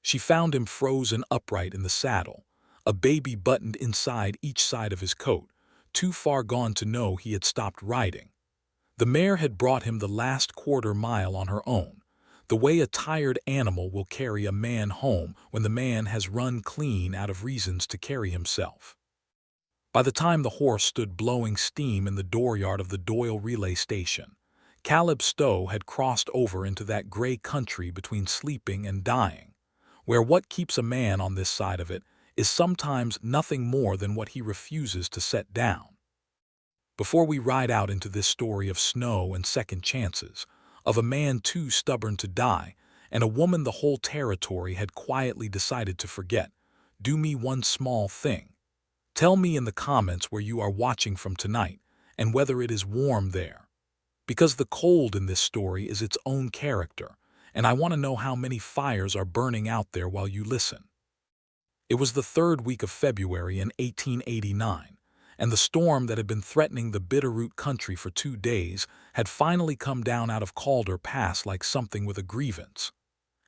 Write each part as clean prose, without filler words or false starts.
She found him frozen upright in the saddle, a baby buttoned inside each side of his coat, too far gone to know he had stopped riding. The mare had brought him the last quarter-mile on her own, the way a tired animal will carry a man home when the man has run clean out of reasons to carry himself. By the time the horse stood blowing steam in the dooryard of the Doyle relay station, Caleb Stowe had crossed over into that gray country between sleeping and dying, where what keeps a man on this side of it is sometimes nothing more than what he refuses to set down. Before we ride out into this story of snow and second chances, of a man too stubborn to die, and a woman the whole territory had quietly decided to forget, do me one small thing. Tell me in the comments where you are watching from tonight, and whether it is warm there. Because the cold in this story is its own character, and I want to know how many fires are burning out there while you listen. It was the third week of February in 1889. And the storm that had been threatening the Bitterroot country for 2 days had finally come down out of Calder Pass like something with a grievance.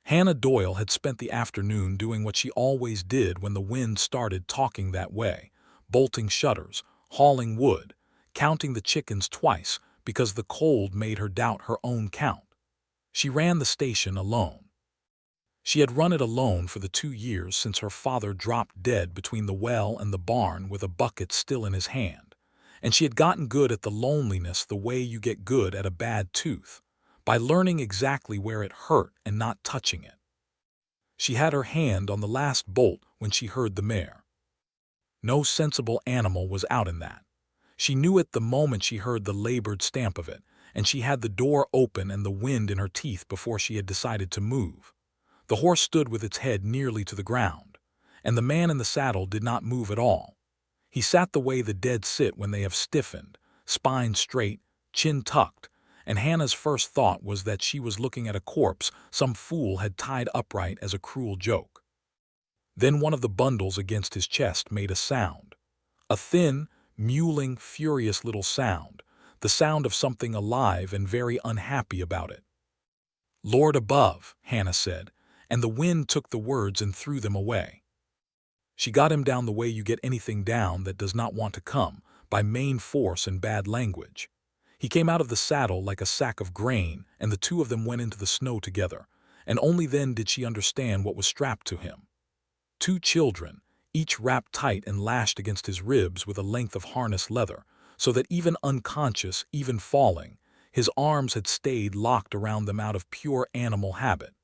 Hannah Doyle had spent the afternoon doing what she always did when the wind started talking that way, bolting shutters, hauling wood, counting the chickens twice because the cold made her doubt her own count. She ran the station alone. She had run it alone for the 2 years since her father dropped dead between the well and the barn with a bucket still in his hand, and she had gotten good at the loneliness the way you get good at a bad tooth, by learning exactly where it hurt and not touching it. She had her hand on the last bolt when she heard the mare. No sensible animal was out in that. She knew it the moment she heard the labored stamp of it, and she had the door open and the wind in her teeth before she had decided to move. The horse stood with its head nearly to the ground, and the man in the saddle did not move at all. He sat the way the dead sit when they have stiffened, spine straight, chin tucked, and Hannah's first thought was that she was looking at a corpse some fool had tied upright as a cruel joke. Then one of the bundles against his chest made a sound, a thin, mewling, furious little sound, the sound of something alive and very unhappy about it. "Lord above," Hannah said, and the wind took the words and threw them away. She got him down the way you get anything down that does not want to come, by main force and bad language. He came out of the saddle like a sack of grain, and the two of them went into the snow together, and only then did she understand what was strapped to him. 2 children, each wrapped tight and lashed against his ribs with a length of harness leather, so that even unconscious, even falling, his arms had stayed locked around them out of pure animal habit.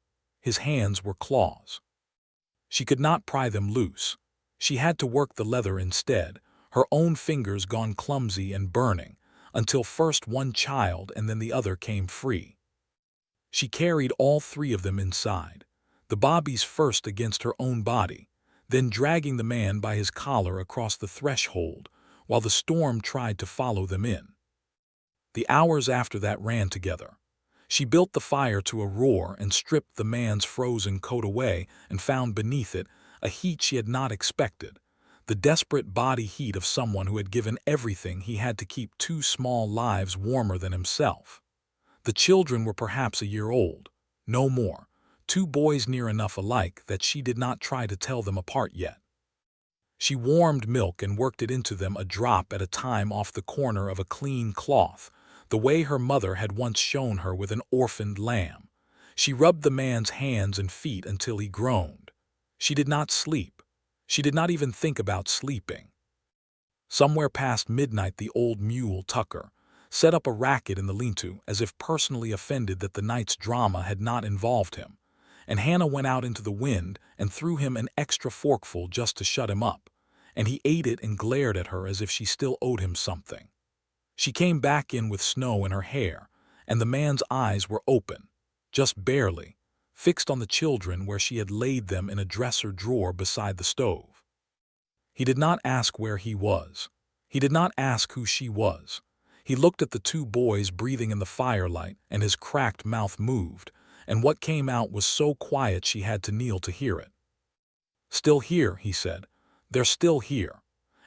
His hands were claws. She could not pry them loose. She had to work the leather instead, her own fingers gone clumsy and burning, until first one child and then the other came free. She carried all 3 of them inside, the bobbies first against her own body, then dragging the man by his collar across the threshold, while the storm tried to follow them in. The hours after that ran together. She built the fire to a roar and stripped the man's frozen coat away and found beneath it a heat she had not expected, the desperate body heat of someone who had given everything he had to keep 2 small lives warmer than himself. The children were perhaps a year old, no more, 2 boys near enough alike that she did not try to tell them apart yet. She warmed milk and worked it into them a drop at a time off the corner of a clean cloth, the way her mother had once shown her with an orphaned lamb. She rubbed the man's hands and feet until he groaned. She did not sleep. She did not even think about sleeping. Somewhere past midnight the old mule, Tucker, set up a racket in the lean-to as if personally offended that the night's drama had not involved him, and Hannah went out into the wind and threw him an extra forkful just to shut him up, and he ate it and glared at her as if she still owed him something. She came back in with snow in her hair, and the man's eyes were open, just barely, fixed on the children where she had laid them in a dresser drawer beside the stove. He did not ask where he was. He did not ask who she was. He looked at the 2 boys breathing in the firelight, and his cracked mouth moved, and what came out was so quiet she had to kneel to hear it. "Still here," he said. "They're still here."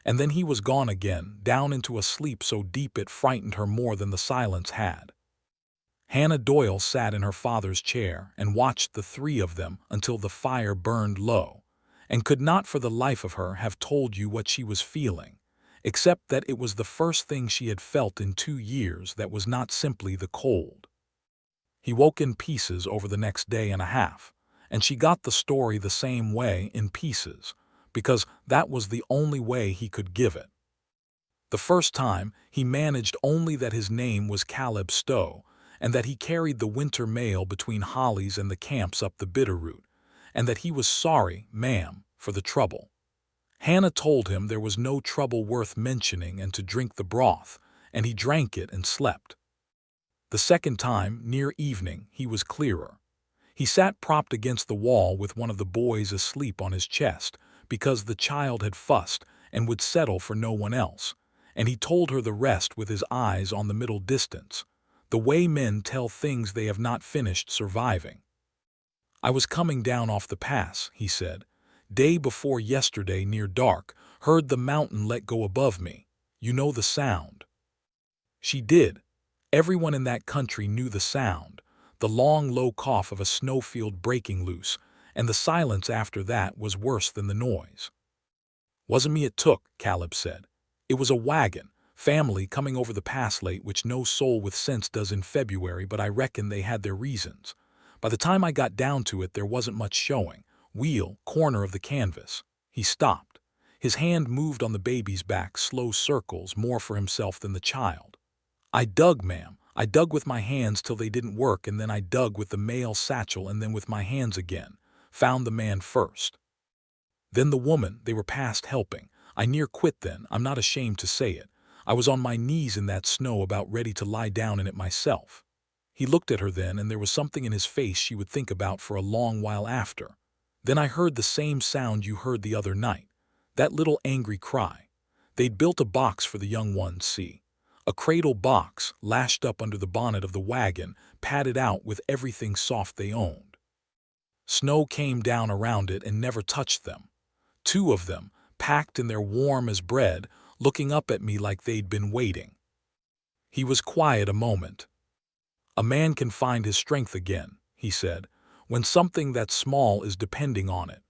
And then he was gone again, down into a sleep so deep it frightened her more than the silence had. Hannah Doyle sat in her father's chair and watched the three of them until the fire burned low, and could not for the life of her have told you what she was feeling, except that it was the first thing she had felt in 2 years that was not simply the cold. He woke in pieces over the next day and a half, and she got the story the same way in pieces, because that was the only way he could give it. The first time, he managed only that his name was Caleb Stowe, and that he carried the winter mail between Hollies and the camps up the Bitterroot, and that he was sorry, ma'am, for the trouble. Hannah told him there was no trouble worth mentioning and to drink the broth, and he drank it and slept. The second time, near evening, he was clearer. He sat propped against the wall with one of the boys asleep on his chest, because the child had fussed and would settle for no one else, and he told her the rest with his eyes on the middle distance, the way men tell things they have not finished surviving. I was coming down off the pass, he said. Day before yesterday near dark, heard the mountain let go above me. You know the sound. She did. Everyone in that country knew the sound, the long low cough of a snowfield breaking loose, and the silence after that was worse than the noise. Wasn't me it took, Caleb said. It was a wagon, family coming over the pass late, which no soul with sense does in February, but I reckon they had their reasons. By the time I got down to it, there wasn't much showing. Wheel, corner of the canvas. He stopped. His hand moved on the baby's back, slow circles, more for himself than the child. I dug, ma'am. I dug with my hands till they didn't work, and then I dug with the mail satchel and then with my hands again. Found the man first. Then the woman, they were past helping. I near quit then, I'm not ashamed to say it. I was on my knees in that snow about ready to lie down in it myself. He looked at her then, and there was something in his face she would think about for a long while after. Then I heard the same sound you heard the other night, that little angry cry. They'd built a box for the young ones, see. A cradle box, lashed up under the bonnet of the wagon, padded out with everything soft they owned. Snow came down around it and never touched them. Two of them, packed in their warm as bread, looking up at me like they'd been waiting. He was quiet a moment. A man can find his strength again, he said, when something that small is depending on it.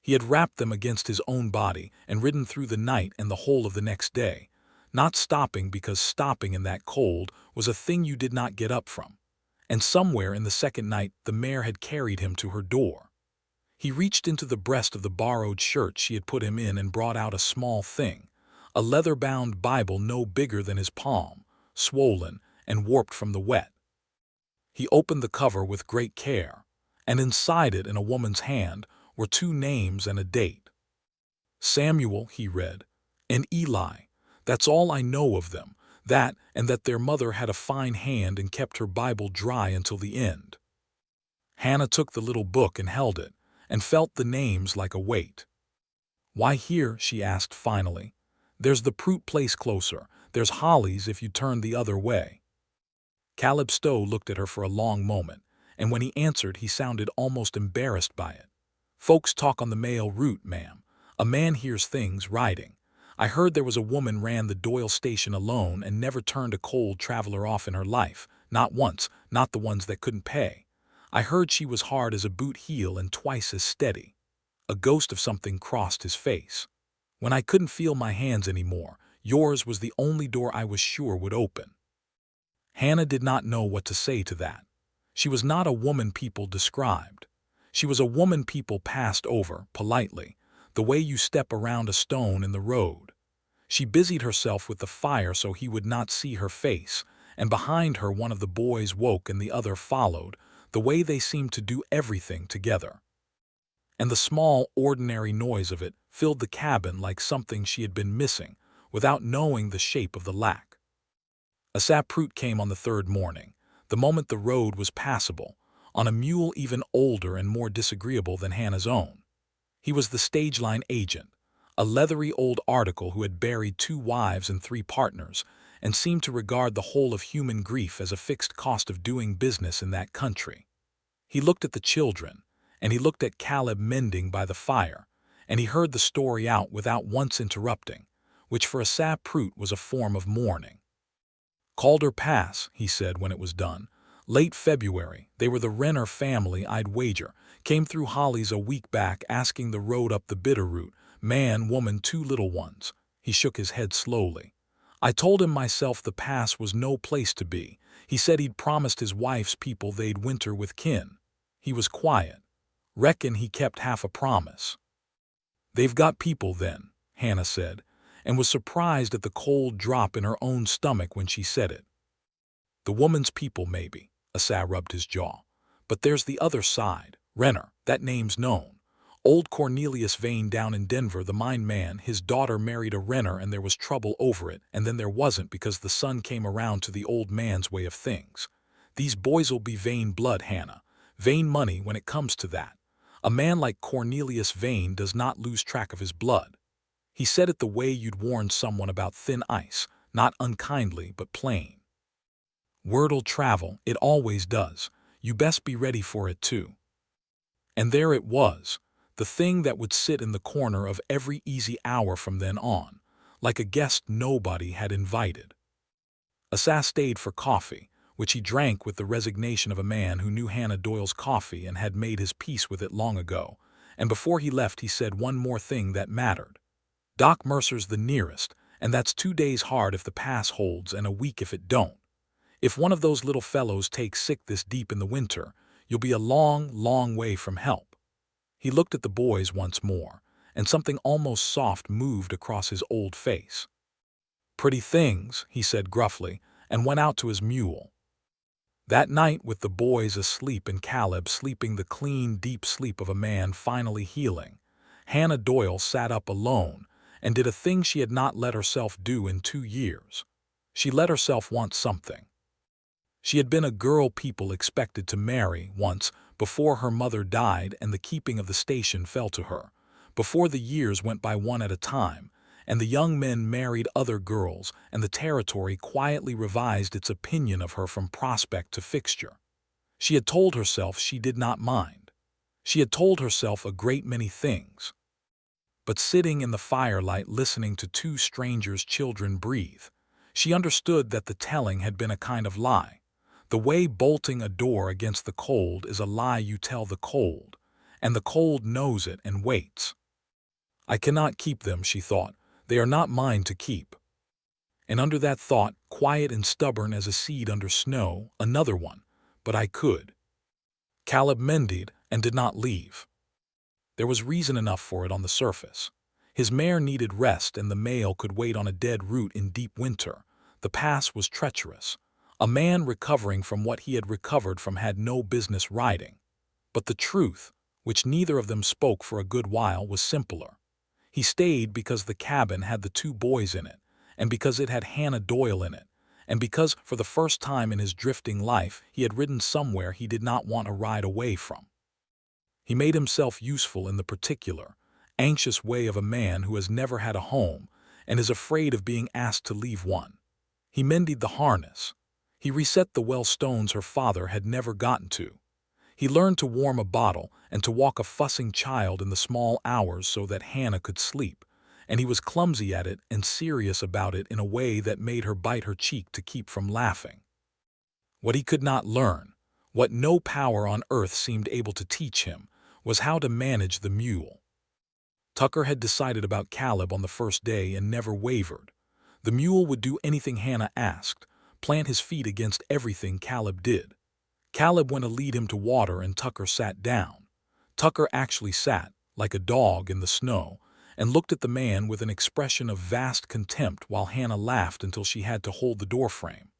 He had wrapped them against his own body and ridden through the night and the whole of the next day, not stopping because stopping in that cold was a thing you did not get up from. And somewhere in the second night the mare had carried him to her door. He reached into the breast of the borrowed shirt she had put him in and brought out a small thing, a leather-bound Bible no bigger than his palm, swollen and warped from the wet. He opened the cover with great care, and inside it, in a woman's hand, were 2 names and a date. Samuel, he read, and Eli. That's all I know of them, that and that their mother had a fine hand and kept her Bible dry until the end. Hannah took the little book and held it, and felt the names like a weight. Why here, she asked finally. There's the Prout place closer. There's Hollies if you turn the other way. Caleb Stowe looked at her for a long moment, and when he answered he sounded almost embarrassed by it. Folks talk on the mail route, ma'am. A man hears things riding. I heard there was a woman ran the Doyle station alone and never turned a cold traveler off in her life, not once, not the ones that couldn't pay. I heard she was hard as a boot heel and twice as steady. A ghost of something crossed his face. When I couldn't feel my hands anymore, yours was the only door I was sure would open. Hannah did not know what to say to that. She was not a woman people described. She was a woman people passed over, politely, the way you step around a stone in the road. She busied herself with the fire so he would not see her face, and behind her one of the boys woke and the other followed, the way they seemed to do everything together. And the small, ordinary noise of it filled the cabin like something she had been missing, without knowing the shape of the lack. A saproot came on the 3rd morning, the moment the road was passable, on a mule even older and more disagreeable than Hannah's own. He was the stage line agent, a leathery old article who had buried 2 wives and 3 partners, and seemed to regard the whole of human grief as a fixed cost of doing business in that country. He looked at the children, and he looked at Caleb mending by the fire, and he heard the story out without once interrupting, which for a saproot was a form of mourning. Calder Pass, he said when it was done, Late February, they were the Renner family, I'd wager, came through Holly's a week back asking the road up the bitter root, man, woman, 2 little ones. He shook his head slowly. I told him myself the pass was no place to be. He said he'd promised his wife's people they'd winter with kin. He was quiet. Reckon he kept half a promise. They've got people then, Hannah said, and was surprised at the cold drop in her own stomach when she said it. The woman's people, maybe. Asa rubbed his jaw. But there's the other side. Renner, that name's known. Old Cornelius Vane down in Denver, the mine man, his daughter married a Renner and there was trouble over it, and then there wasn't because the son came around to the old man's way of things. These boys'll be Vane blood, Hannah. Vane money when it comes to that. A man like Cornelius Vane does not lose track of his blood. He said it the way you'd warn someone about thin ice, not unkindly but plain. Word'll travel, it always does. You best be ready for it too. And there it was, the thing that would sit in the corner of every easy hour from then on, like a guest nobody had invited. Asa stayed for coffee, which he drank with the resignation of a man who knew Hannah Doyle's coffee and had made his peace with it long ago, and before he left he said one more thing that mattered. Doc Mercer's the nearest, and that's 2 days hard if the pass holds and a week if it don't. If one of those little fellows takes sick this deep in the winter, you'll be a long, long way from help. He looked at the boys once more, and something almost soft moved across his old face. Pretty things, he said gruffly, and went out to his mule. That night, with the boys asleep and Caleb sleeping the clean, deep sleep of a man finally healing, Hannah Doyle sat up alone and did a thing she had not let herself do in 2 years. She let herself want something. She had been a girl people expected to marry once, before her mother died and the keeping of the station fell to her, before the years went by one at a time, and the young men married other girls and the territory quietly revised its opinion of her from prospect to fixture. She had told herself she did not mind. She had told herself a great many things. But sitting in the firelight listening to 2 strangers' children breathe, she understood that the telling had been a kind of lie. The way bolting a door against the cold is a lie you tell the cold, and the cold knows it and waits. I cannot keep them, she thought. They are not mine to keep. And under that thought, quiet and stubborn as a seed under snow, another one. But I could. Caleb mended and did not leave. There was reason enough for it on the surface. His mare needed rest and the mail could wait on a dead route in deep winter. The pass was treacherous. A man recovering from what he had recovered from had no business riding. But the truth, which neither of them spoke for a good while, was simpler. He stayed because the cabin had the 2 boys in it, and because it had Hannah Doyle in it, and because, for the first time in his drifting life, he had ridden somewhere he did not want to ride away from. He made himself useful in the particular, anxious way of a man who has never had a home and is afraid of being asked to leave one. He mended the harness. He reset the well stones her father had never gotten to. He learned to warm a bottle and to walk a fussing child in the small hours so that Hannah could sleep, and he was clumsy at it and serious about it in a way that made her bite her cheek to keep from laughing. What he could not learn, what no power on earth seemed able to teach him, was how to manage the mule. Tucker had decided about Caleb on the first day and never wavered. The mule would do anything Hannah asked, plant his feet against everything Caleb did. Caleb went to lead him to water and Tucker sat down. Tucker actually sat, like a dog in the snow, and looked at the man with an expression of vast contempt while Hannah laughed until she had to hold the doorframe.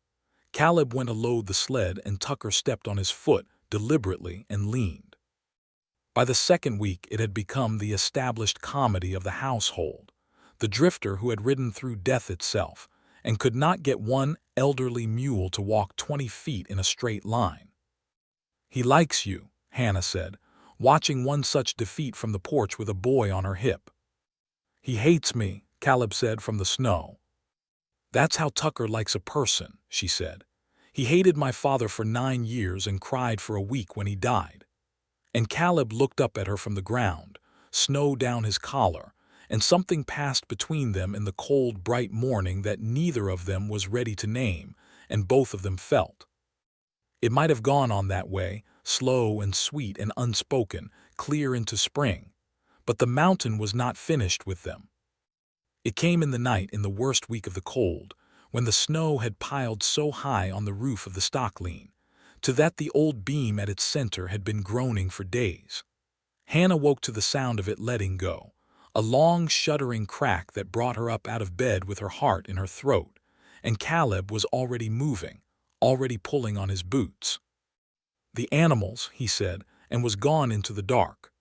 Caleb went to load the sled and Tucker stepped on his foot deliberately and leaned. By the second week it had become the established comedy of the household. The drifter who had ridden through death itself and could not get one elderly mule to walk 20 feet in a straight line. He likes you, Hannah said, watching one such defeat from the porch with a boy on her hip. He hates me, Caleb said from the snow. That's how Tucker likes a person, she said. He hated my father for 9 years and cried for a week when he died. And Caleb looked up at her from the ground, snow down his collar, and something passed between them in the cold, bright morning that neither of them was ready to name, and both of them felt. It might have gone on that way, slow and sweet and unspoken, clear into spring. But the mountain was not finished with them. It came in the night in the worst week of the cold, when the snow had piled so high on the roof of the stockleen, to that the old beam at its center had been groaning for days. Hannah woke to the sound of it letting go, a long shuddering crack that brought her up out of bed with her heart in her throat, and Caleb was already moving, already pulling on his boots. "The animals," he said, and was gone into the dark.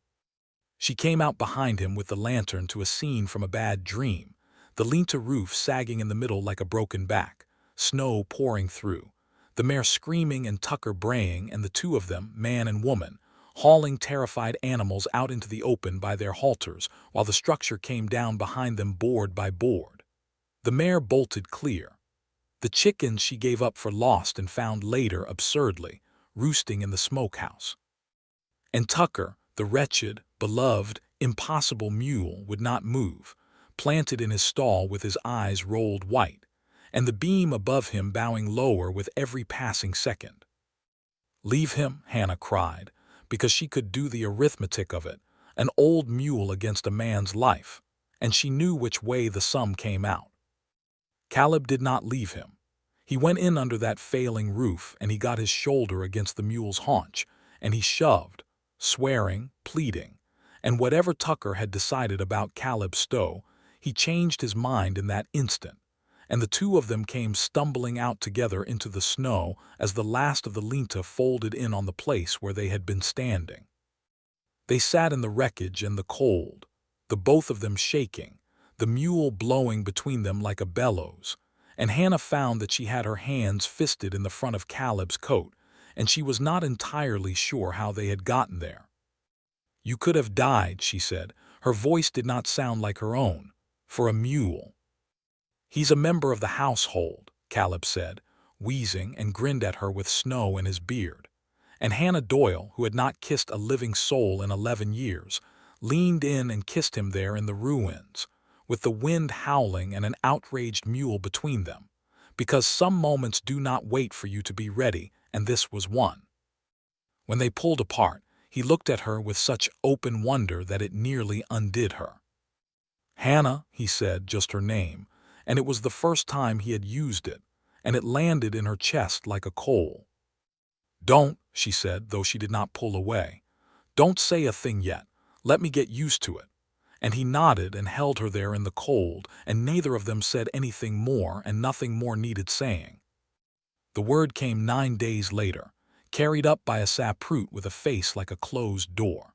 She came out behind him with the lantern to a scene from a bad dream, the lean-to roof sagging in the middle like a broken back, snow pouring through, the mare screaming and Tucker braying, and the two of them, man and woman, hauling terrified animals out into the open by their halters while the structure came down behind them board by board. The mare bolted clear. The chickens she gave up for lost and found later, absurdly, roosting in the smokehouse. And Tucker, the wretched, beloved, impossible mule, would not move, planted in his stall with his eyes rolled white, and the beam above him bowing lower with every passing second. "Leave him," Hannah cried, because she could do the arithmetic of it, an old mule against a man's life, and she knew which way the sum came out. Caleb did not leave him. He went in under that failing roof, and he got his shoulder against the mule's haunch, and he shoved, swearing, pleading, and whatever Tucker had decided about Caleb Stowe, he changed his mind in that instant, and the two of them came stumbling out together into the snow as the last of the linta folded in on the place where they had been standing. They sat in the wreckage and the cold, the both of them shaking, the mule blowing between them like a bellows, and Hannah found that she had her hands fisted in the front of Caleb's coat, and she was not entirely sure how they had gotten there. "You could have died," she said. Her voice did not sound like her own, for a mule. "He's a member of the household," Caleb said, wheezing, and grinned at her with snow in his beard. And Hannah Doyle, who had not kissed a living soul in 11 years, leaned in and kissed him there in the ruins, with the wind howling and an outraged mule between them, because some moments do not wait for you to be ready, and this was one. When they pulled apart, he looked at her with such open wonder that it nearly undid her. "Hannah," he said, just her name, and it was the first time he had used it, and it landed in her chest like a coal. "Don't," she said, though she did not pull away. "Don't say a thing yet. Let me get used to it." And he nodded and held her there in the cold, and neither of them said anything more, and nothing more needed saying. The word came 9 days later, carried up by a saproot with a face like a closed door.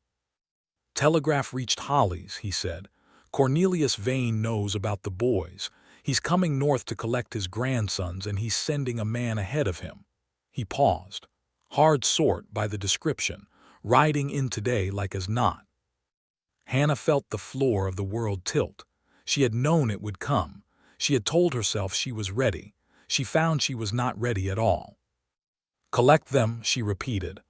"Telegraph reached Holly's," he said. "Cornelius Vane knows about the boys. He's coming north to collect his grandsons, and he's sending a man ahead of him." He paused. "Hard sort, by the description, riding in today like as not." Hannah felt the floor of the world tilt. She had known it would come. She had told herself she was ready. She found she was not ready at all. "Collect them," she repeated.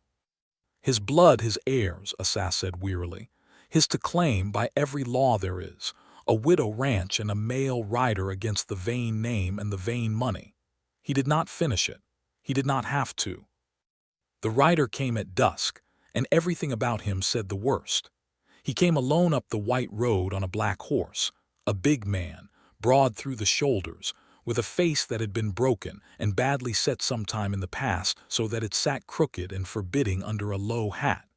"His blood, his heirs," Asas said wearily. "His to claim by every law there is, a widow ranch and a male rider against the Vane name and the Vane money." He did not finish it. He did not have to. The rider came at dusk, and everything about him said the worst. He came alone up the white road on a black horse, a big man, broad through the shoulders, with a face that had been broken and badly set sometime in the past so that it sat crooked and forbidding under a low hat.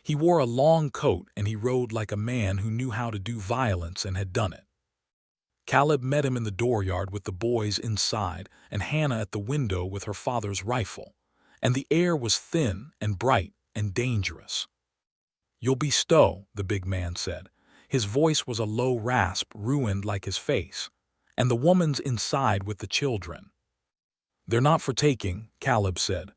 He wore a long coat, and he rode like a man who knew how to do violence and had done it. Caleb met him in the dooryard with the boys inside and Hannah at the window with her father's rifle, and the air was thin and bright and dangerous. "You'll be Stowe," the big man said. His voice was a low rasp, ruined like his face. "And the woman's inside with the children." "They're not for taking," Caleb said.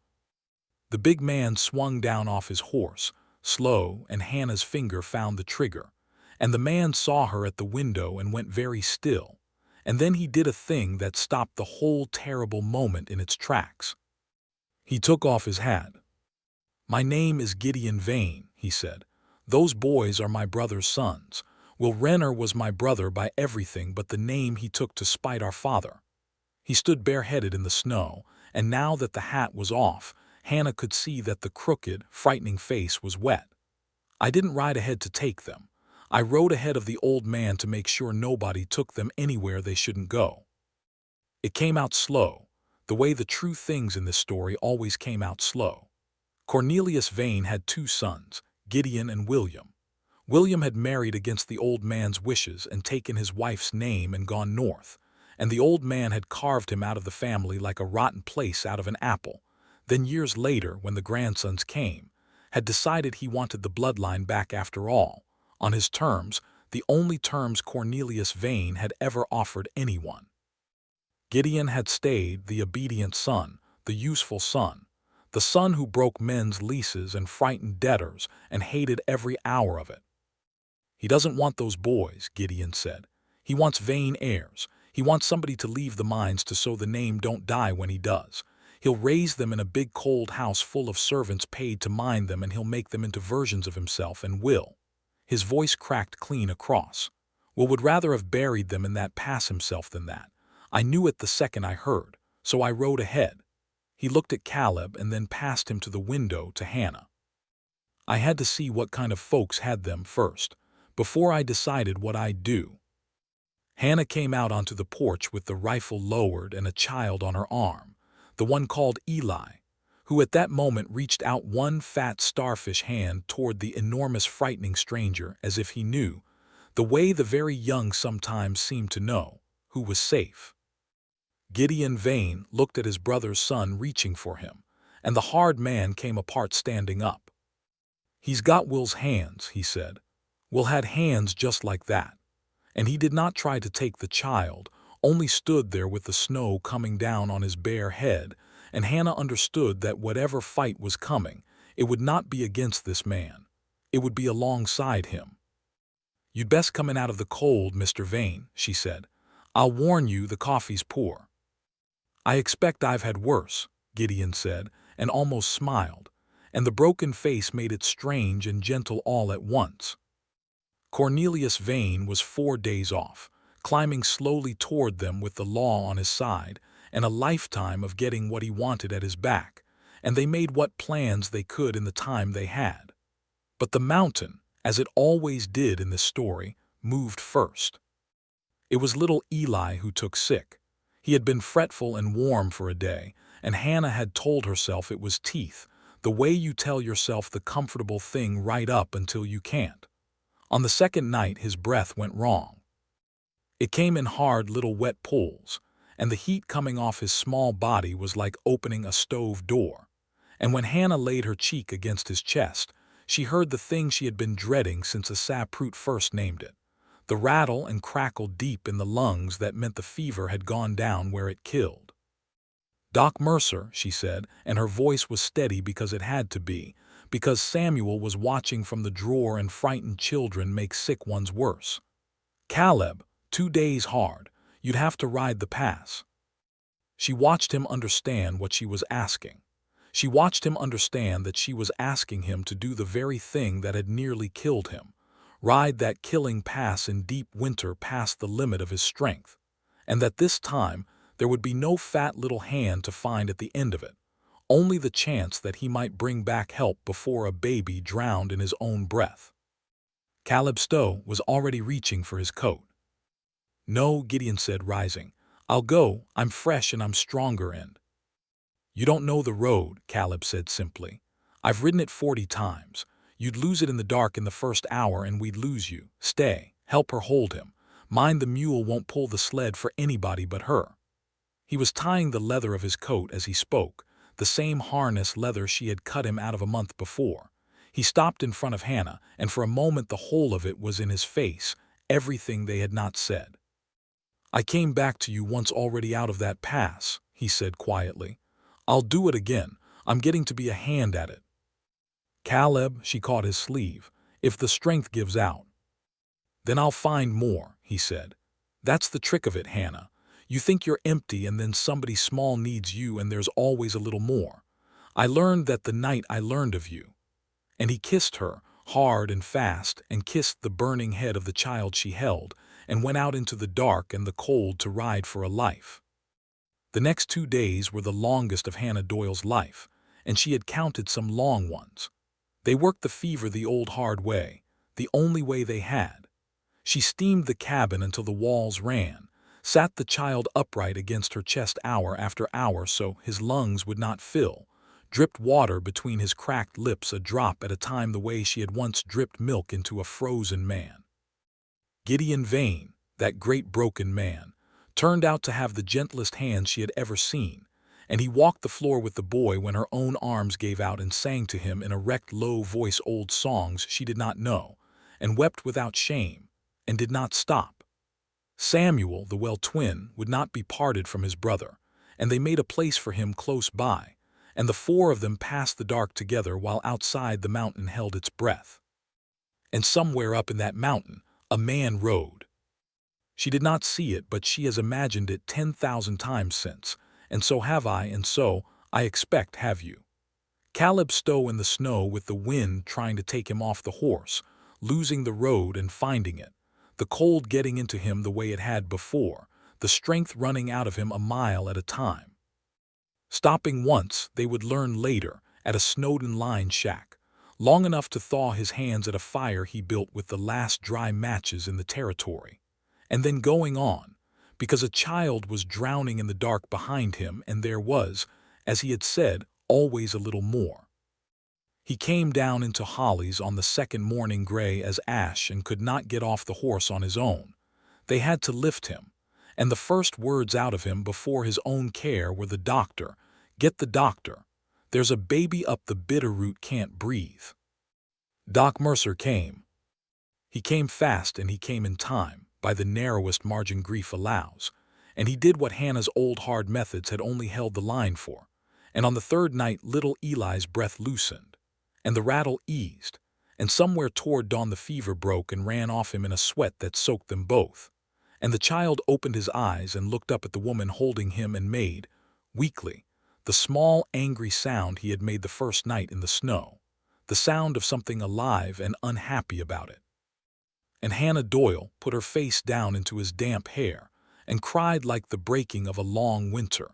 The big man swung down off his horse, slow, and Hannah's finger found the trigger, and the man saw her at the window and went very still, and then he did a thing that stopped the whole terrible moment in its tracks. He took off his hat. "My name is Gideon Vane," he said. "Those boys are my brother's sons. Will Renner was my brother by everything but the name he took to spite our father." He stood bareheaded in the snow, and now that the hat was off, Hannah could see that the crooked, frightening face was wet. "I didn't ride ahead to take them. I rode ahead of the old man to make sure nobody took them anywhere they shouldn't go." It came out slow, the way the true things in this story always came out slow. Cornelius Vane had 2 sons, Gideon and William. William had married against the old man's wishes and taken his wife's name and gone north, and the old man had carved him out of the family like a rotten place out of an apple. Then years later, when the grandsons came, had decided he wanted the bloodline back after all, on his terms, the only terms Cornelius Vane had ever offered anyone. Gideon had stayed the obedient son, the useful son, the son who broke men's leases and frightened debtors and hated every hour of it. "He doesn't want those boys," Gideon said. "He wants Vane heirs. He wants somebody to leave the mines to so the name don't die when he does. He'll raise them in a big cold house full of servants paid to mind them, and he'll make them into versions of himself, and will." His voice cracked clean across. "Will would rather have buried them in that pass himself than that. I knew it the second I heard, so I rode ahead." He looked at Caleb and then passed him to the window to Hannah. "I had to see what kind of folks had them first, before I decided what I'd do." Hannah came out onto the porch with the rifle lowered and a child on her arm, the one called Eli, who at that moment reached out one fat starfish hand toward the enormous frightening stranger as if he knew, the way the very young sometimes seem to know, who was safe. Gideon Vane looked at his brother's son reaching for him, and the hard man came apart standing up. "He's got Will's hands," he said. "Will had hands just like that." And he did not try to take the child, only stood there with the snow coming down on his bare head, and Hannah understood that whatever fight was coming, it would not be against this man. It would be alongside him. "You'd best come in out of the cold, Mr. Vane," she said. "I'll warn you the coffee's poor." "I expect I've had worse," Gideon said, and almost smiled, and the broken face made it strange and gentle all at once. Cornelius Vane was 4 days off, climbing slowly toward them with the law on his side and a lifetime of getting what he wanted at his back, and they made what plans they could in the time they had. But the mountain, as it always did in this story, moved first. It was little Eli who took sick. He had been fretful and warm for a day, and Hannah had told herself it was teeth, the way you tell yourself the comfortable thing right up until you can't. On the second night his breath went wrong. It came in hard little wet pulls, and the heat coming off his small body was like opening a stove door. And when Hannah laid her cheek against his chest, she heard the thing she had been dreading since a saproot first named it. The rattle and crackle deep in the lungs that meant the fever had gone down where it killed. "Doc Mercer," she said, and her voice was steady because it had to be, because Samuel was watching from the drawer and frightened children make sick ones worse. "Caleb, 2 days hard. You'd have to ride the pass." She watched him understand what she was asking. She watched him understand that she was asking him to do the very thing that had nearly killed him, ride that killing pass in deep winter past the limit of his strength, and that this time there would be no fat little hand to find at the end of it, only the chance that he might bring back help before a baby drowned in his own breath. Caleb Stowe was already reaching for his coat. "No," Gideon said, rising. "I'll go. I'm fresh and I'm stronger and—" "You don't know the road," Caleb said simply. "I've ridden it 40 times. You'd lose it in the dark in the first hour and we'd lose you. Stay. Help her hold him. Mind the mule won't pull the sled for anybody but her." He was tying the leather of his coat as he spoke, the same harness leather she had cut him out of a month before. He stopped in front of Hannah, and for a moment the whole of it was in his face, everything they had not said. "I came back to you once already out of that pass," he said quietly. "I'll do it again. I'm getting to be a hand at it." "Caleb," she caught his sleeve, "if the strength gives out." "Then I'll find more," he said. "That's the trick of it, Hannah. You think you're empty and then somebody small needs you and there's always a little more. I learned that the night I learned of you." And he kissed her, hard and fast, and kissed the burning head of the child she held, and went out into the dark and the cold to ride for a life. The next 2 days were the longest of Hannah Doyle's life, and she had counted some long ones. They worked the fever the old hard way, the only way they had. She steamed the cabin until the walls ran, sat the child upright against her chest hour after hour so his lungs would not fill, dripped water between his cracked lips a drop at a time the way she had once dripped milk into a frozen man. Gideon Vane, that great broken man, turned out to have the gentlest hands she had ever seen, and he walked the floor with the boy when her own arms gave out and sang to him in a wrecked low voice old songs she did not know, and wept without shame, and did not stop. Samuel, the well twin, would not be parted from his brother, and they made a place for him close by, and the four of them passed the dark together while outside the mountain held its breath. And somewhere up in that mountain, a man rode. She did not see it, but she has imagined it 10,000 times since, and so have I, and so, I expect, have you. Caleb Stowe in the snow with the wind trying to take him off the horse, losing the road and finding it, the cold getting into him the way it had before, the strength running out of him a mile at a time. Stopping once, they would learn later, at a Snowden-lined shack, long enough to thaw his hands at a fire he built with the last dry matches in the territory, and then going on, because a child was drowning in the dark behind him and there was, as he had said, always a little more. He came down into Holly's on the second morning gray as ash and could not get off the horse on his own. They had to lift him, and the first words out of him before his own care were the doctor, get the doctor. There's a baby up the Bitterroot can't breathe. Doc Mercer came. He came fast and he came in time, by the narrowest margin grief allows, and he did what Hannah's old hard methods had only held the line for, and on the third night little Eli's breath loosened, and the rattle eased, and somewhere toward dawn the fever broke and ran off him in a sweat that soaked them both, and the child opened his eyes and looked up at the woman holding him and made, weakly, the small angry sound he had made the first night in the snow, the sound of something alive and unhappy about it. And Hannah Doyle put her face down into his damp hair and cried like the breaking of a long winter.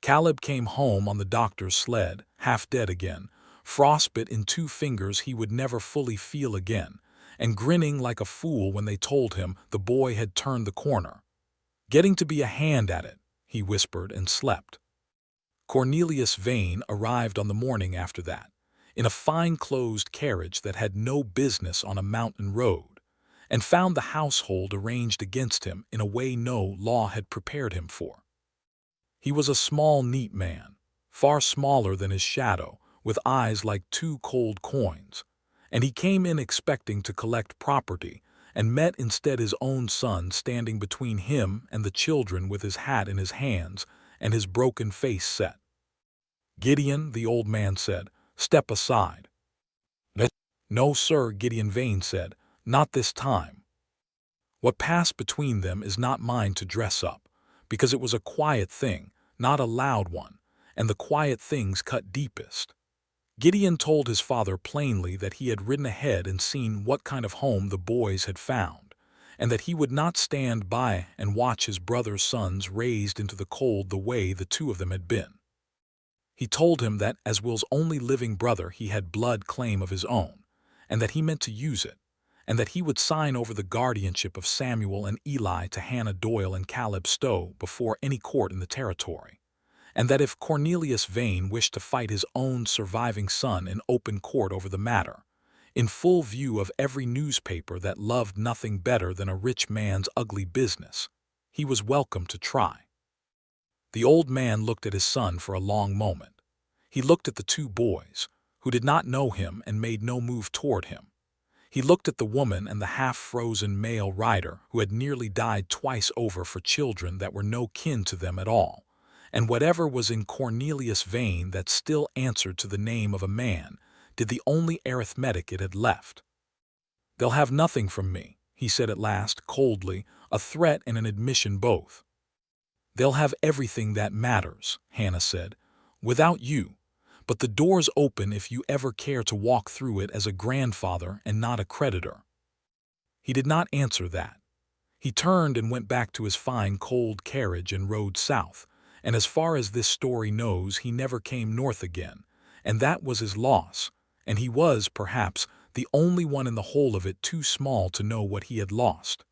Caleb came home on the doctor's sled, half dead again, frostbite in 2 fingers he would never fully feel again, and grinning like a fool when they told him the boy had turned the corner. Getting to be a hand at it, he whispered and slept. Cornelius Vane arrived on the morning after that, in a fine closed carriage that had no business on a mountain road, and found the household arranged against him in a way no law had prepared him for. He was a small, neat man, far smaller than his shadow, with eyes like 2 cold coins, and he came in expecting to collect property, and met instead his own son standing between him and the children with his hat in his hands and his broken face set. "Gideon," the old man said, "step aside." "No, sir," Gideon Vane said, "not this time." What passed between them is not mine to dress up, because it was a quiet thing, not a loud one, and the quiet things cut deepest. Gideon told his father plainly that he had ridden ahead and seen what kind of home the boys had found, and that he would not stand by and watch his brother's sons raised into the cold the way the 2 of them had been. He told him that as Will's only living brother he had blood claim of his own, and that he meant to use it, and that he would sign over the guardianship of Samuel and Eli to Hannah Doyle and Caleb Stowe before any court in the territory, and that if Cornelius Vane wished to fight his own surviving son in open court over the matter, in full view of every newspaper that loved nothing better than a rich man's ugly business, he was welcome to try. The old man looked at his son for a long moment. He looked at the 2 boys, who did not know him and made no move toward him. He looked at the woman and the half-frozen male rider who had nearly died twice over for children that were no kin to them at all, and whatever was in Cornelius Vane that still answered to the name of a man did the only arithmetic it had left. "They'll have nothing from me," he said at last, coldly, a threat and an admission both. "They'll have everything that matters," Hannah said, "without you, but the door's open if you ever care to walk through it as a grandfather and not a creditor." He did not answer that. He turned and went back to his fine cold carriage and rode south, and as far as this story knows, he never came north again, and that was his loss, and he was, perhaps, the only one in the whole of it too small to know what he had lost.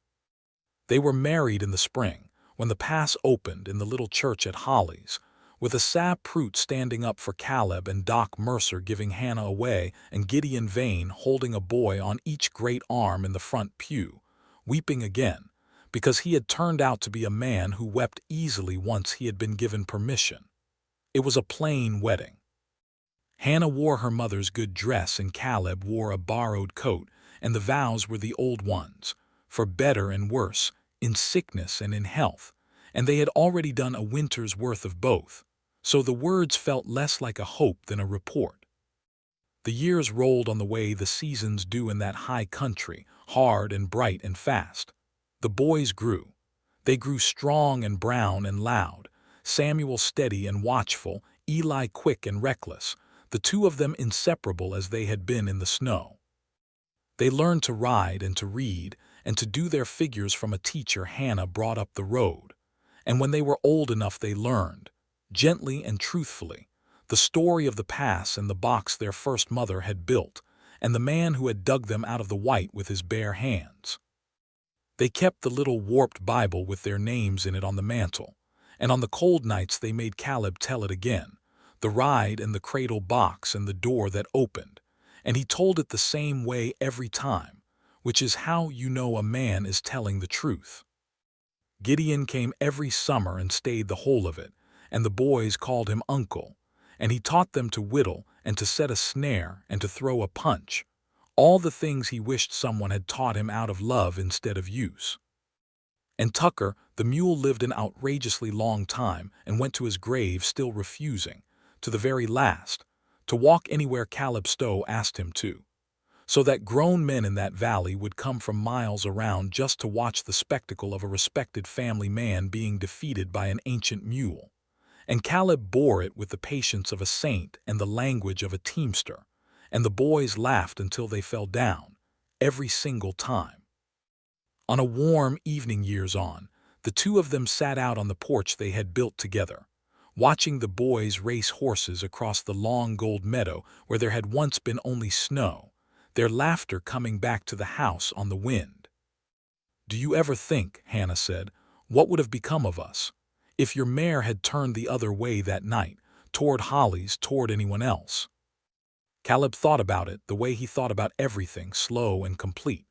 They were married in the spring, when the pass opened in the little church at Holly's, with a Saproot standing up for Caleb and Doc Mercer giving Hannah away and Gideon Vane holding a boy on each great arm in the front pew, weeping again, because he had turned out to be a man who wept easily once he had been given permission. It was a plain wedding. Hannah wore her mother's good dress and Caleb wore a borrowed coat, and the vows were the old ones, for better and worse, in sickness and in health, and they had already done a winter's worth of both, so the words felt less like a hope than a report. The years rolled on the way the seasons do in that high country, hard and bright and fast. The boys grew. They grew strong and brown and loud, Samuel steady and watchful, Eli quick and reckless, the two of them inseparable as they had been in the snow. They learned to ride and to read and to do their figures from a teacher Hannah brought up the road, and when they were old enough they learned, gently and truthfully, the story of the pass and the box their first mother had built, and the man who had dug them out of the white with his bare hands. They kept the little warped Bible with their names in it on the mantel, and on the cold nights they made Caleb tell it again, the ride and the cradle box and the door that opened, and he told it the same way every time, which is how you know a man is telling the truth. Gideon came every summer and stayed the whole of it, and the boys called him Uncle, and he taught them to whittle and to set a snare and to throw a punch, all the things he wished someone had taught him out of love instead of use. And Tucker, the mule, lived an outrageously long time and went to his grave still refusing, to the very last, to walk anywhere Caleb Stowe asked him to, so that grown men in that valley would come from miles around just to watch the spectacle of a respected family man being defeated by an ancient mule. And Caleb bore it with the patience of a saint and the language of a teamster, and the boys laughed until they fell down, every single time. On a warm evening years on, the two of them sat out on the porch they had built together, watching the boys race horses across the long gold meadow where there had once been only snow, their laughter coming back to the house on the wind. "Do you ever think," Hannah said, "what would have become of us, if your mare had turned the other way that night, toward Holly's, toward anyone else?" Caleb thought about it the way he thought about everything slow and complete.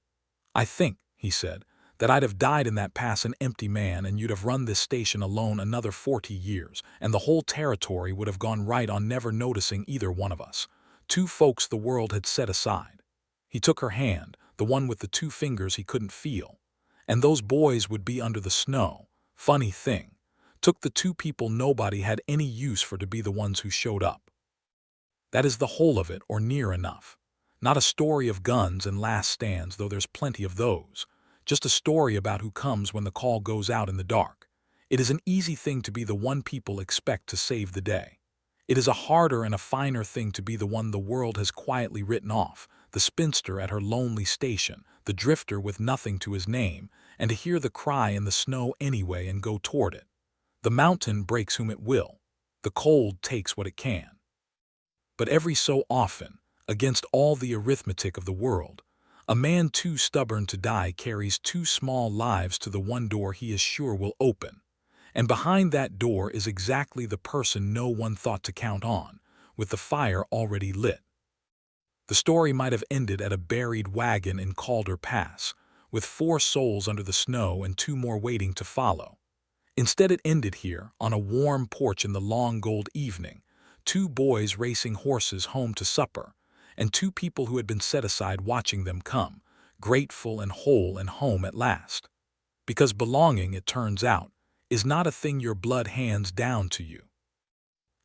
"I think," he said, "that I'd have died in that pass an empty man, and you'd have run this station alone another 40 years, and the whole territory would have gone right on never noticing either one of us, two folks the world had set aside." He took her hand, the one with the two fingers he couldn't feel, "and those boys would be under the snow. Funny thing, took the two people nobody had any use for to be the ones who showed up. That is the whole of it, or near enough. Not a story of guns and last stands, though there's plenty of those. Just a story about who comes when the call goes out in the dark. It is an easy thing to be the one people expect to save the day. It is a harder and a finer thing to be the one the world has quietly written off, the spinster at her lonely station, the drifter with nothing to his name, and to hear the cry in the snow anyway and go toward it. The mountain breaks whom it will. The cold takes what it can. But every so often, against all the arithmetic of the world, a man too stubborn to die carries two small lives to the one door he is sure will open, and behind that door is exactly the person no one thought to count on, with the fire already lit. The story might have ended at a buried wagon in Calder Pass, with 4 souls under the snow and 2 more waiting to follow. Instead it ended here, on a warm porch in the long gold evening, 2 boys racing horses home to supper, and 2 people who had been set aside watching them come, grateful and whole and home at last. Because belonging, it turns out, is not a thing your blood hands down to you.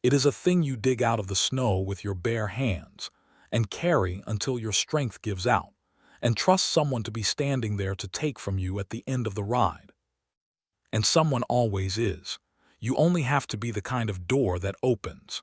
It is a thing you dig out of the snow with your bare hands, and carry until your strength gives out, and trust someone to be standing there to take from you at the end of the ride. And someone always is. You only have to be the kind of door that opens.